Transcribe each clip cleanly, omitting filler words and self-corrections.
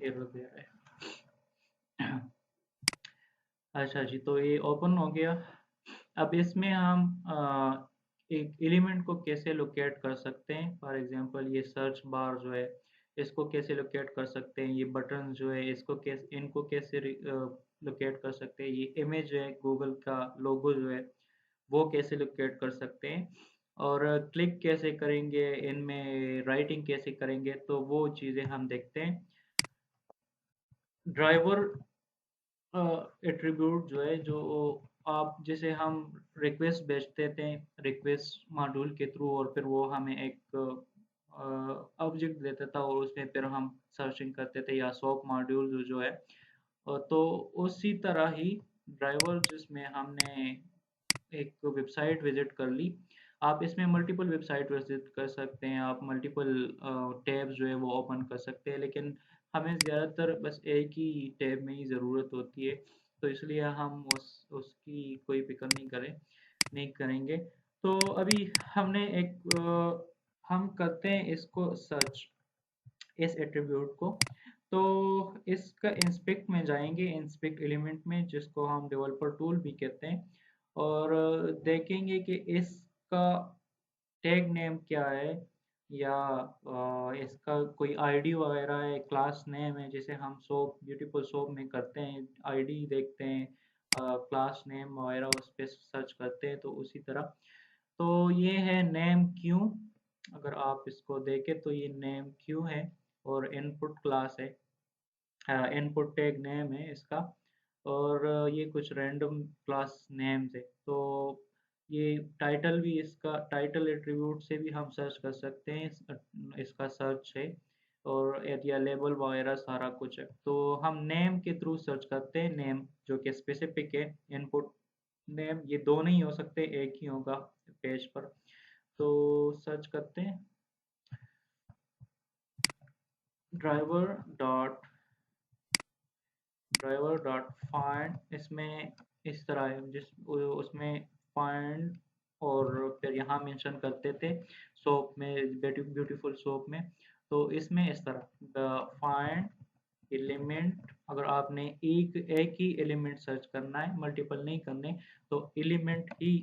Error दे रहा है। अच्छा जी, तो ये ओपन हो गया। अब इसमें हम एक एलिमेंट को कैसे लोकेट कर सकते हैं। फॉर एग्जांपल ये सर्च बार जो है इसको कैसे लोकेट कर सकते हैं, ये बटन जो है इसको कैसे इनको कैसे लोकेट कर सकते हैं, ये इमेज है गूगल का लोगो जो है वो कैसे लोकेट कर सकते हैं, और क्लिक कैसे करेंगे, इनमें राइटिंग कैसे करेंगे, तो वो चीज़ें हम देखते हैं। ड्राइवर एट्रीब्यूट जो है, जो आप जैसे हम रिक्वेस्ट भेजते थे रिक्वेस्ट मॉड्यूल के थ्रू, और फिर वो हमें एक ऑब्जेक्ट देता था और उसमें फिर हम सर्चिंग करते थे, या सोप मॉड्यूल जो है तो उसी तरह ही ड्राइवर जिसमें हमने एक वेबसाइट विजिट कर ली। आप इसमें मल्टीपल वेबसाइट विजिट कर सकते हैं, आप मल्टीपल टैब्स जो है वो ओपन कर सकते हैं, लेकिन हमें ज़्यादातर बस एक ही टैब में ही ज़रूरत होती है, तो इसलिए हम उसकी कोई फ़िक्र नहीं करेंगे। तो अभी हमने हम करते हैं इसको सर्च, इस एट्रीब्यूट को। तो इसका इंस्पेक्ट में जाएंगे, इंस्पेक्ट एलिमेंट में, जिसको हम डेवलपर टूल भी कहते हैं, और देखेंगे कि इसका टैग नेम क्या है, या इसका कोई आईडी वगैरह है, क्लास नेम है, जैसे हम सोप ब्यूटीफुल सोप में करते हैं, आईडी देखते हैं, क्लास नेम वगैरह उस पर सर्च करते हैं, तो उसी तरह। तो ये है नेम क्यों। अगर आप इसको देखें तो ये नेम क्यों है, और इनपुट क्लास है, इनपुट टैग नेम है इसका, और ये कुछ रैंडम क्लास नेम्स है। तो ये टाइटल भी, इसका टाइटल एट्रीब्यूट से भी हम सर्च कर सकते हैं, इसका सर्च है, और एरिया लेबल वगैरह सारा कुछ है। तो हम नेम के थ्रू सर्च करते हैं, नेम जो कि स्पेसिफिक है, इनपुट नेम, ये दो नहीं हो सकते, एक ही होगा पेज पर। तो सर्च करते हैं driver dot driver dot find, इसमें इस तरह है, उसमें फाइंड, और फिर यहाँ मेंशन करते थे सोप में, ब्यूटीफुल सोप में। तो इसमें इस तरह फाइंड एलिमेंट, अगर आपने एक एक ही एलिमेंट सर्च करना है, मल्टीपल नहीं करने, तो एलिमेंट ही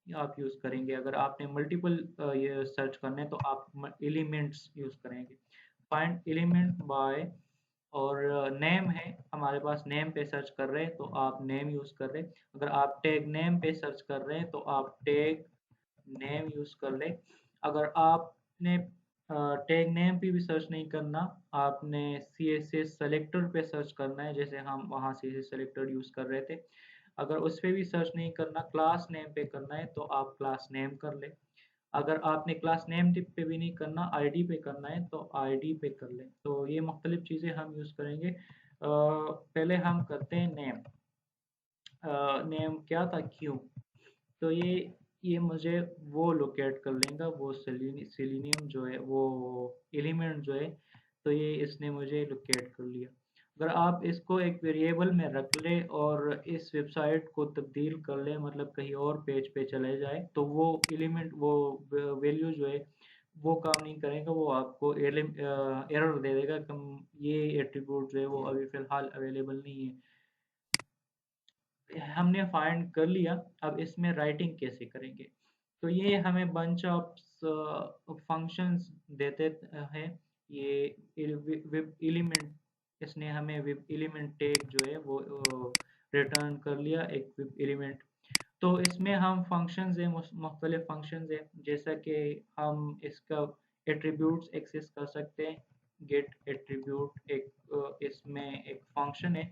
आप यूज़ करेंगे। अगर आपने मल्टीपल ये सर्च करने तो आप एलिमेंट्स यूज़ करेंगे। फाइंड एलिमेंट बाय, और नेम है हमारे पास, नेम पे सर्च कर रहे हैं तो आप नेम यूज़ कर रहे हैं। अगर आप टैग नेम पे सर्च कर रहे हैं तो आप टैग नेम यूज़ कर लें। अगर आपने टैग नेम पे भी सर्च नहीं करना, आपने CSS सेलेक्टर पे सर्च करना है, जैसे हम वहाँ CSS सेलेक्टर यूज़ कर रहे थे। अगर उस पे भी सर्च नहीं करना, क्लास नेम पे करना है, तो आप क्लास नेम कर लें। अगर आपने क्लास नेम टिप पे भी नहीं करना, आईडी पे करना है, तो आईडी पे कर लें। तो ये मुख्तलिफ चीज़ें हम यूज़ करेंगे। पहले हम करते हैं नेम। नेम क्या था, क्यों। तो ये मुझे वो लोकेट कर लेगा, वो सेलेनियम जो है, वो एलिमेंट जो है, तो ये इसने मुझे लोकेट कर लिया। अगर आप इसको एक वेरिएबल में रख ले और इस वेबसाइट को तब्दील कर ले, मतलब कहीं और पेज पे चले जाए, तो वो एलिमेंट, वो वैल्यू जो है वो काम नहीं करेगा, वो आपको एरर दे देगा कि ये एट्रीब्यूट जो है वो अभी फ़िलहाल अवेलेबल नहीं है। हमने फाइंड कर लिया। अब इसमें राइटिंग कैसे करेंगे। तो ये हमें बंच ऑफ फंक्शंस देते हैं। ये वेब एलिमेंट, इसने हमें वेब एलिमेंट टैग जो है वो रिटर्न कर लिया, एक वेब एलिमेंट। तो इसमें हम फंक्शंस है, मुख्तलिफ फंक्शंस है, जैसा कि हम इसका एट्रीब्यूट्स एक्सेस कर सकते हैं। गेट एट्रीब्यूट एक इसमें एक फंक्शन है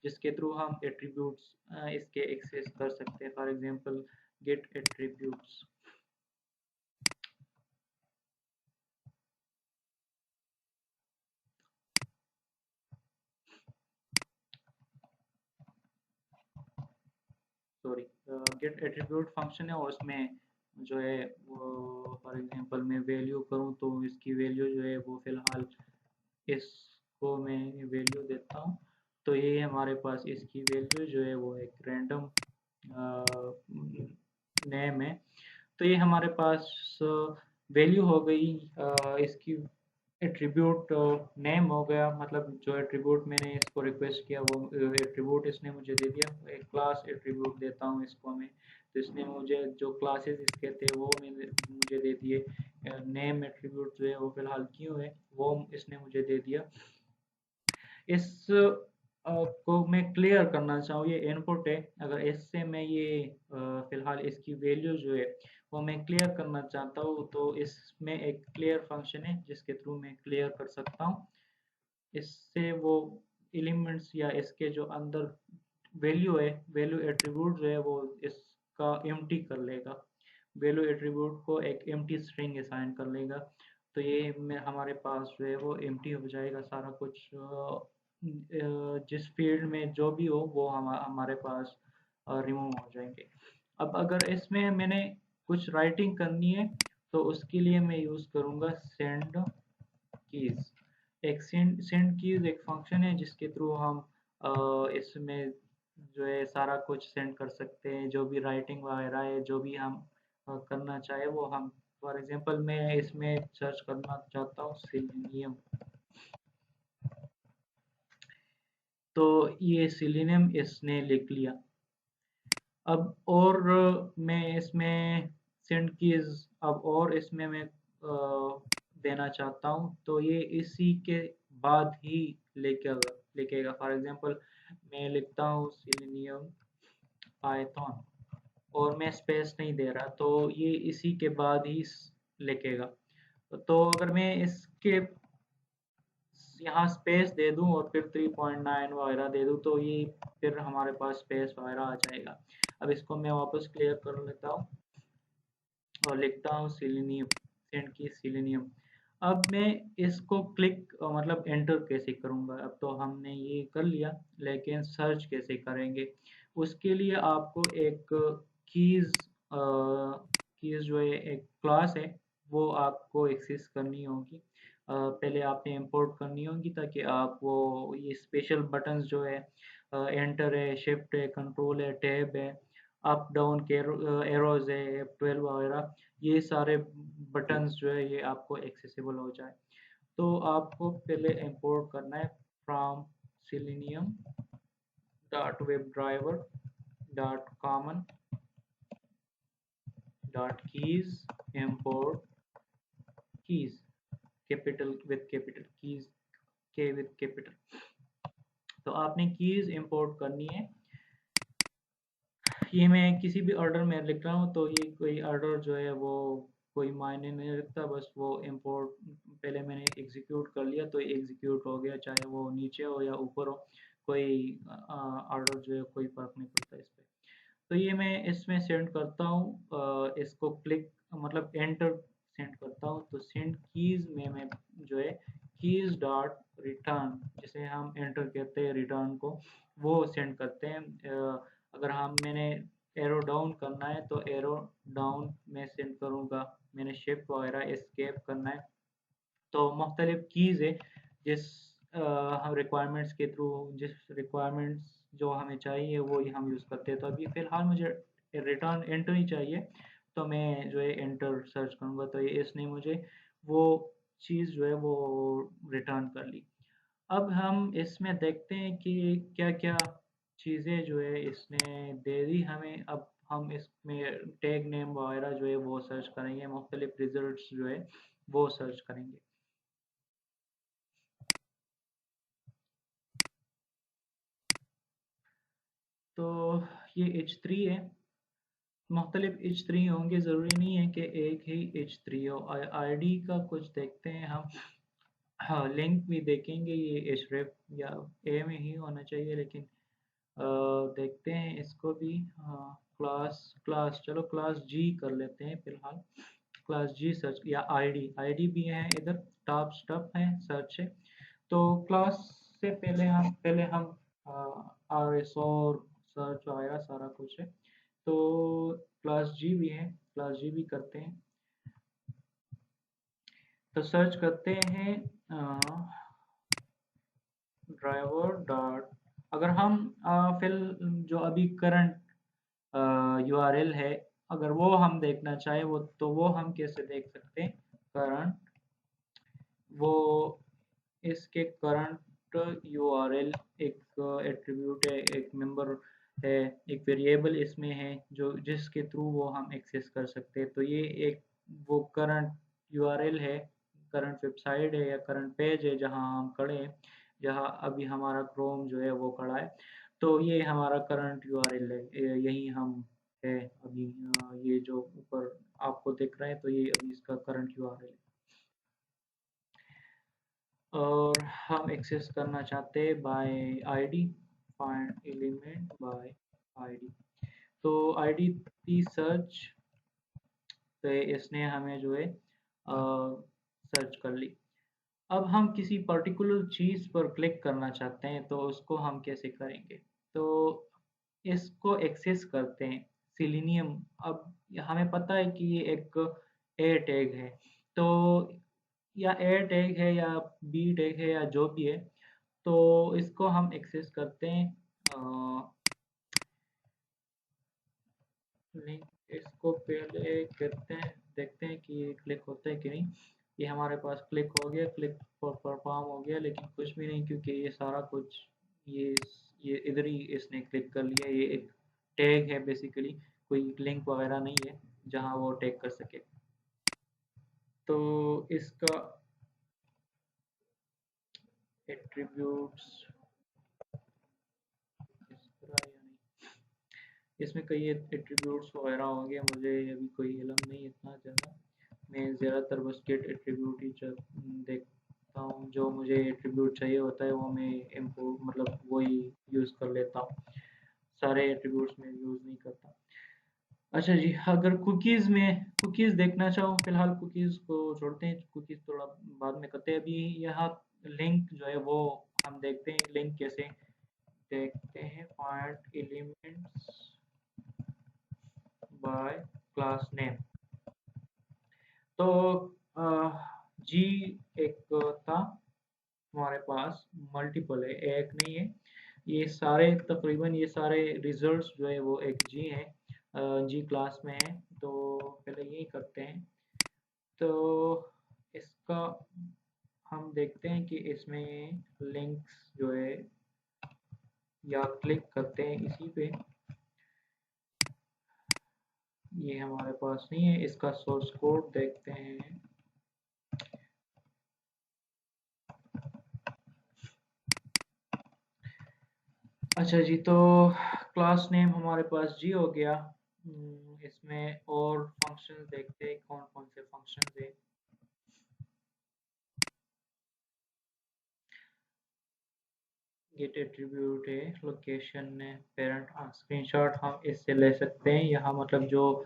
जिसके थ्रू हम एट्रीब्यूट्स इसके एक्सेस कर सकते हैं। For example get attributes. Sorry, get attribute function है, और उसमें जो है वो, फॉर एग्जांपल मैं वैल्यू करूँ तो इसकी वैल्यू जो है वो फ़िलहाल इसको मैं वैल्यू देता हूँ। तो ये हमारे पास इसकी वैल्यू जो है वो एक रैंडम नेम है। तो ये हमारे पास वैल्यू हो गई इसकी। एट्रीब्यूट नेम हो गया, मतलब जो एट्रीब्यूट मैंने इसको रिक्वेस्ट किया वो एट्रीब्यूट इसने मुझे दे दिया। एक क्लास एट्रीब्यूट देता हूँ इसको मैं, तो इसने मुझे जो क्लासेस इसके थे वो मैंने मुझे दे दिए। नेम एट्रीब्यूट जो है वो फिलहाल क्यों है वो इसने मुझे दे दिया। इस को मैं क्लियर करना चाहूँ, ये इनपुट है, अगर इससे मैं ये फिलहाल इसकी वैल्यू जो है वो मैं क्लियर करना चाहता हूँ, तो इसमें एक क्लियर फंक्शन है जिसके थ्रू मैं क्लियर कर सकता हूँ। इससे वो एलिमेंट्स या इसके जो अंदर वैल्यू है, वैल्यू एट्रीब्यूट जो है वो इसका एम्प्टी कर लेगा, वैल्यू एट्रीब्यूट को एक एम्प्टी स्ट्रिंग असाइन कर लेगा। तो ये में हमारे पास जो है वो एम्प्टी हो जाएगा सारा कुछ, जिस फील्ड में जो भी हो वो हमारे पास रिमूव हो जाएंगे। अब अगर इसमें मैंने कुछ राइटिंग करनी है तो उसके लिए मैं यूज़ करूँगा सेंड कीज़। एक सेंड कीज़ एक फंक्शन है जिसके थ्रू हम इसमें जो है सारा कुछ सेंड कर सकते हैं, जो भी राइटिंग वगैरह है, जो भी हम करना चाहे वो हम। फॉर एग्जांपल मैं इसमें सर्च करना चाहता हूँ सेलेनियम, तो ये सेलेनियम इसने लिख लिया। अब और मैं इसमें सेंड कीज़ अब और इसमें मैं देना चाहता हूँ, तो ये इसी के बाद ही लिखेगा। फॉर एग्जांपल मैं लिखता हूँ सेलेनियम पाइथन और मैं स्पेस नहीं दे रहा, तो ये इसी के बाद ही लिखेगा। तो अगर मैं इसके यहाँ स्पेस दे दूँ और फिर 3.9 वगैरह दे दूँ तो ये फिर हमारे पास स्पेस वगैरह आ जाएगा। अब इसको मैं वापस क्लियर कर लेता हूँ और लिखता हूँ सेलेनियम, सेंड की सेलेनियम। अब मैं इसको क्लिक मतलब एंटर कैसे करूँगा? अब तो हमने ये कर लिया, लेकिन सर्च कैसे करेंगे? उसके लिए आपको एक कीज़ कीज़ जो है एक क्लास है वो आपको एक्सेस करनी होगी। पहले आपने इंपोर्ट करनी होगी ताकि आप वो ये स्पेशल बटन्स जो है एंटर है, शिफ्ट है, कंट्रोल है, टैब है, अप डाउन के एरोज़ है, F12 वगैरह, ये सारे बटन्स जो है ये आपको एक्सेसिबल हो जाए। तो आपको पहले इंपोर्ट करना है from selenium dot web driver dot common dot keys import keys capital with capital keys, के विद कैपिटल। तो आपने कीज इंपोर्ट करनी है। ये मैं किसी भी ऑर्डर में लिख रहा हूँ, तो ये कोई ऑर्डर जो है वो कोई मायने नहीं रखता, बस वो इंपोर्ट पहले मैंने एग्जीक्यूट कर लिया तो एग्जीक्यूट हो गया, चाहे वो नीचे हो या ऊपर हो, कोई ऑर्डर जो है कोई फ़र्क नहीं पड़ता इस पे। तो ये मैं इसमें सेंड करता हूँ, इसको क्लिक मतलब एंटर सेंड करता हूँ, तो सेंड कीज़ में मैं जो है कीज़ डॉट रिटर्न, जिसे हम एंटर कहते हैं रिटर्न को, वो सेंड करते हैं। अगर हम मैंने एरो डाउन करना है तो एरो डाउन में सेंड करूँगा, मैंने शिफ्ट वगैरह एस्केप करना है तो मुख्तलिफ कीज़ है जिस हम रिक्वायरमेंट्स के थ्रू जिस रिक्वायरमेंट्स जो हमें चाहिए वो ही हम यूज़ करते हैं। तो अभी फ़िलहाल मुझे रिटर्न एंटर ही चाहिए, तो मैं जो है एंटर सर्च करूँगा, तो ये इसने मुझे वो चीज़ जो है वो रिटर्न कर ली। अब हम इसमें देखते हैं कि क्या-क्या चीज़ें जो है इसने दे दी हमें। अब हम इसमें टैग नेम वगैरह जो है वो सर्च करेंगे, मुख्तलिफ रिज़ल्ट्स जो है वो सर्च करेंगे। तो ये H3 है, मुख्तलिफ H3 होंगे, ज़रूरी नहीं है कि एक ही H3 हो। आईडी का कुछ देखते हैं हम, हाँ लिंक भी देखेंगे, ये href या ए में ही होना चाहिए, लेकिन देखते हैं इसको भी। हाँ क्लास क्लास चलो क्लास जी कर लेते हैं फ़िलहाल, क्लास जी सर्च या आईडी आईडी भी है इधर, टॉप स्टफ है सर्च है। तो क्लास से पहले हम आर एस और सर्च वगैरह सारा कुछ है, तो क्लास जी भी है, क्लास जी भी करते हैं। तो सर्च करते हैं ड्राइवर डॉट, अगर हम फिल जो अभी करंट यूआरएल है अगर वो हम देखना चाहें वो, तो वो हम कैसे देख सकते हैं? करंट वो इसके करंट यूआरएल एक एट्रीब्यूट है, एक मेंबर है, एक वेरिएबल इसमें है जो जिसके थ्रू वो हम एक्सेस कर सकते हैं। तो ये एक वो करंट यूआरएल है, करंट वेबसाइट है या करंट पेज है जहाँ हम खड़े हैं, जहाँ अभी हमारा क्रोम जो है वो खड़ा है। तो ये हमारा करंट यूआरएल है, यही हम है अभी, ये जो ऊपर आपको दिख रहा है तो ये अभी इसका करंट यूआरएल है। और हम एक्सेस करना चाहते हैं bye ID, find element by ID. तो आईडी की सर्च पे इसने हमें जो है सर्च कर ली। अब हम किसी पर्टिकुलर चीज़ पर क्लिक करना चाहते हैं तो उसको हम कैसे करेंगे? तो इसको एक्सेस करते हैं सेलेनियम। अब हमें पता है कि ये एक ए टैग है, तो या ए टैग है या बी टैग है या जो भी है, तो इसको हम एक्सेस करते हैं। लिंक इसको पहले करते हैं, देखते हैं कि ये क्लिक होता है कि नहीं। ये हमारे पास क्लिक हो गया, क्लिक परफॉर्म हो गया, लेकिन कुछ भी नहीं क्योंकि ये सारा कुछ ये ये इधर ही इसने क्लिक कर लिया। ये एक टैग है बेसिकली, कोई लिंक वगैरह नहीं है जहाँ वो टैग कर सके। तो इसका एट्रीब्यूट्स इस तरह या नहीं, इसमें कई एट्रीब्यूट्स वगैरह होंगे, मुझे अभी कोई इल्म नहीं इतना ज़्यादा। मैं ज़्यादातर बस गेट एट्रीब्यूट ही देखता हूँ, जो मुझे एट्रीब्यूट चाहिए होता है वो मैं इम्पोर्ट मतलब वही यूज़ कर लेता हूँ, सारे एट्रीब्यूट्स में यूज़ नहीं करता। अच्छा जी, अगर कुकीज़ देखना चाहो, फिलहाल कुकीज़ को छोड़ते हैं, कुकीज़ थोड़ा बाद में करते हैं। अभी यहाँ लिंक जो है वो हम देखते हैं, लिंक कैसे देखते हैं। Find elements bye class name. तो जी एक था हमारे पास, मल्टीपल है, एक नहीं है। ये सारे तकरीबन ये सारे रिजल्ट्स जो है वो एक जी है, जी क्लास में है। तो पहले यही करते हैं। तो इसका हम देखते हैं कि इसमें लिंक्स जो है, या क्लिक करते हैं इसी पे, ये हमारे पास नहीं है। इसका सोर्स कोड देखते हैं। अच्छा जी, तो क्लास नेम हमारे पास जी हो गया। इसमें और फंक्शंस देखते हैं कौन कौन से फंक्शंस है। गेट एट्रीब्यूट है, लोकेशन है, पेरेंट स्क्रीनशॉट हम इससे ले सकते हैं। यहाँ मतलब जो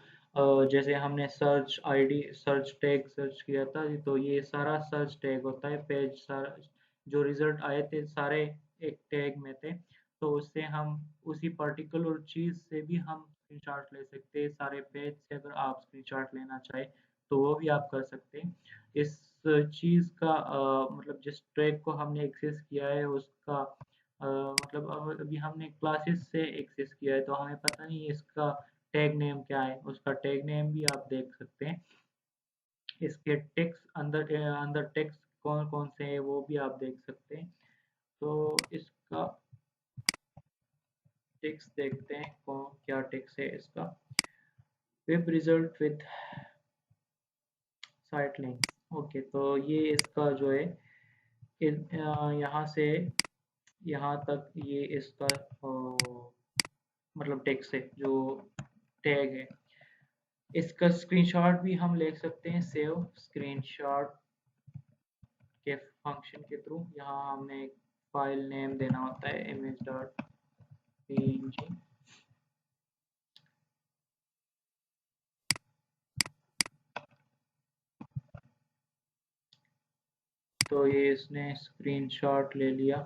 जैसे हमने search ID search tag search किया था, तो ये सारा सर्च टैग होता है। पेज सारा जो रिजल्ट आए थे सारे एक टैग में थे, तो उससे हम उसी पर्टिकुलर चीज़ से भी हम स्क्रीनशॉट ले सकते हैं। सारे पेज से अगर आप स्क्रीनशॉट लेना चाहें तो वो भी आप कर सकते हैं। इस चीज़ का मतलब जिस टैग को हमने एक्सेस किया है उसका मतलब अब अभी हमने क्लासेस से एक्सेस किया है तो हमें पता नहीं इसका टैग नेम क्या है। उसका टैग नेम भी आप देख सकते हैं। इसके टेक्स्ट अंदर टेक्स्ट कौन कौन से हैं वो भी आप देख सकते हैं। तो इसका टेक्स्ट देखते हैं कौन क्या टेक्स्ट है इसका। Web result with site links. Okay, तो ये इसका जो है यहाँ से यहाँ तक ये इसका मतलब टेक्स्ट है जो टैग है। इसका स्क्रीनशॉट भी हम ले सकते हैं, सेव स्क्रीनशॉट के फंक्शन के थ्रू। यहाँ हमें एक फाइल नेम देना होता है image.png। तो ये इसने स्क्रीनशॉट ले लिया।